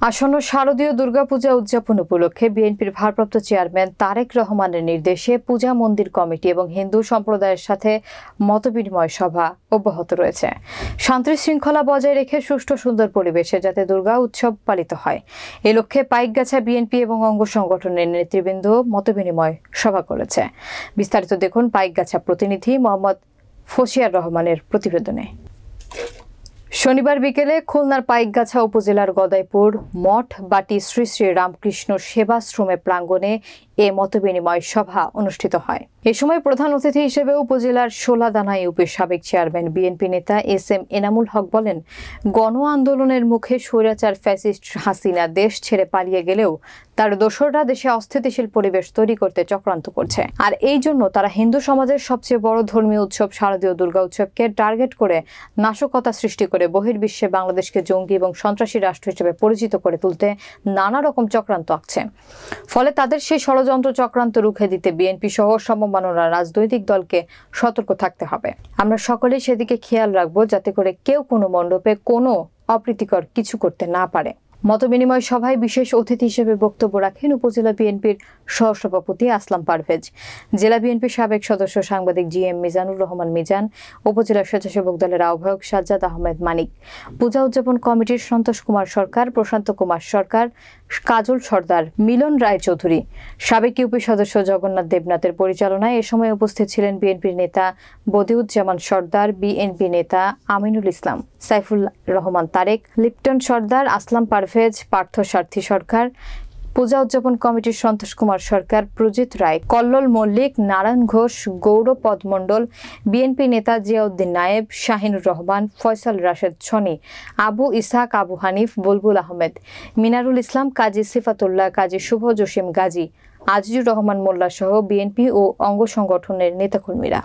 আসন্ন শারদীয় দুর্গাপূজা উদযাপন উপলক্ষে বিএনপির ভারপ্রাপ্ত চেয়ারম্যান তারেক রহমানের নির্দেশে পূজা মন্দির কমিটি এবং হিন্দু সম্প্রদায়ের সাথে মতবিনিময় সভা অব্যাহত রয়েছে। শান্তি শৃঙ্খলা বজায় রেখে সুষ্ঠু সুন্দর পরিবেশে যাতে দুর্গা উৎসব পালিত হয় এ লক্ষ্যে পাইকগাছা বিএনপি এবং অঙ্গ সংগঠনের নেতৃবৃন্দ মতবিনিময় সভা করেছে। বিস্তারিত দেখুন পাইকগাছা প্রতিনিধি মোহাম্মদ ফসিয়ার রহমানের প্রতিবেদনে। শনিবার বিকেলে খুলনার পাইকগাছা উপজেলার গদাইপুর মঠ বাটি শ্রী শ্রী রামকৃষ্ণ সেবাশ্রমে প্রাঙ্গণে এ মতবিনিময় সভা অনুষ্ঠিত হয়। এ সময় প্রধান অতিথি হিসেবে উপজেলার শোলাদানা ইউপির সাবেক চেয়ারম্যান বিএনপি নেতা এস.এম. এনামুল হক বলেন, গণ আন্দোলনের মুখে স্বৈরাচার ফ্যাসিস্ট হাসিনা দেশ ছেড়ে পালিয়ে গেলেও তার দোসররা দেশে অস্থিতিশীল পরিবেশ তৈরি করতে চক্রান্ত করছে, আর এই জন্য তারা হিন্দু সমাজের সবচেয়ে বড় ধর্মীয় উৎসব শারদীয় দুর্গা উৎসবকে টার্গেট করে নাশকতা সৃষ্টি করে বহির্বিশ্বে বাংলাদেশকে জঙ্গি এবং সন্ত্রাসী রাষ্ট্র হিসেবে পরিচিত করে তুলতে নানা রকম চক্রান্ত আঁকছে। ফলে তাদের সেই ষড়যন্ত্র চক্রান্ত রুখে দিতে বিএনপি সহ সমমানরা রাজনৈতিক দলকে সতর্ক থাকতে হবে। আমরা সকলেই সেদিকে খেয়াল রাখবো যাতে করে কেউ কোনো মণ্ডপে কোনো অপ্রীতিকর কিছু করতে না পারে। মতবিনিময় সভায় বিশেষ অতিথি হিসেবে বক্তব্য রাখেন উপজেলা বিএনপির সহসভাপতি আসলাম পারভেজ, জেলা বিএনপির সাবেক সদস্য সাংবাদিক জি.এম. মিজানুর রহমান মিজান, উপজেলা স্বেচ্ছাসেবক দলের আহ্বায়ক সাজ্জাদ আহমেদ মানিক, পূজা উদযাপন কমিটির সন্তোষ কুমার সরকার, প্রশান্ত কুমার সরকার, কাজল সর্দার, মিলন রায়চৌধুরী, সাবেক ইউপি সদস্য জগন্নাথ দেবনাথের পরিচালনায় এ সময় উপস্থিত ছিলেন বিএনপির নেতা বদিউজ্জামান সর্দার, বিএনপি নেতা আমিনুল ইসলাম, সাইফুল রহমান তারেক, লিপ্টন সর্দার, আসলাম পারভেজ, পার্থ সার্থী সরকার, পূজা উদযাপন কমিটির সন্তোষ কুমার সরকার, প্রজিত রায়, কল্লোল মল্লিক, নারায়ণ ঘোষ, গৌরপদ মণ্ডল, বিএনপি নেতা জিয়াউদ্দিন নায়েব, শাহিনুর রহমান, ফয়সাল রাশেদ ছনি, আবু ইসহাক, আবু হানিফ, বুলবুল আহমেদ, মিনারুল ইসলাম, কাজী সিফাতুল্লাহ, কাজী শুভ জসিম গাজী, আজিজুর রহমান মোল্লা সহ বিএনপি ও অঙ্গ সংগঠনের নেতাকর্মীরা।